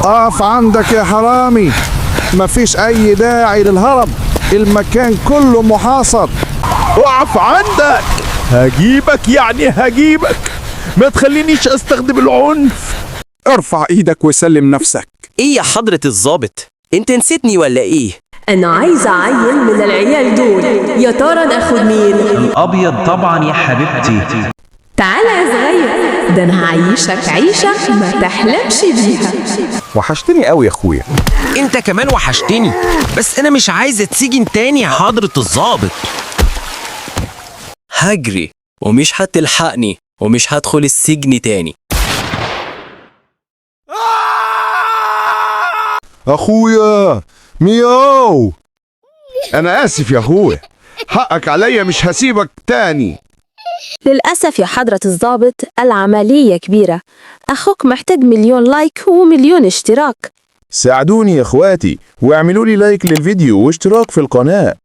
اقف عندك يا حرامي، مفيش اي داعي للهرب، المكان كله محاصر. اقف عندك، هجيبك يعني هجيبك، ما تخلينيش استخدم العنف. ارفع ايدك وسلم نفسك. ايه يا حضرة الضابط، انت نسيتني ولا ايه؟ أنا عايزة عيل من العيال دول، يا ترى ناخد مين؟ الأبيض طبعا يا حبيبتي. تعالى يا صغير، ده أنا هعيشك عيشة ما تحلمش بيها. وحشتني قوي يا اخويا. انت كمان وحشتني، بس انا مش عايز اتسجن تاني يا حضرة الضابط. هجري ومش هتلحقني ومش هدخل السجن تاني. اخويا مياو، انا اسف يا اخويا، حقك عليا، مش هسيبك تاني. للأسف يا حضرة الضابط العملية كبيرة، أخوك محتاج 1,000,000 لايك و1,000,000 اشتراك. ساعدوني يا اخواتي واعملوا لي لايك للفيديو واشتراك في القناة.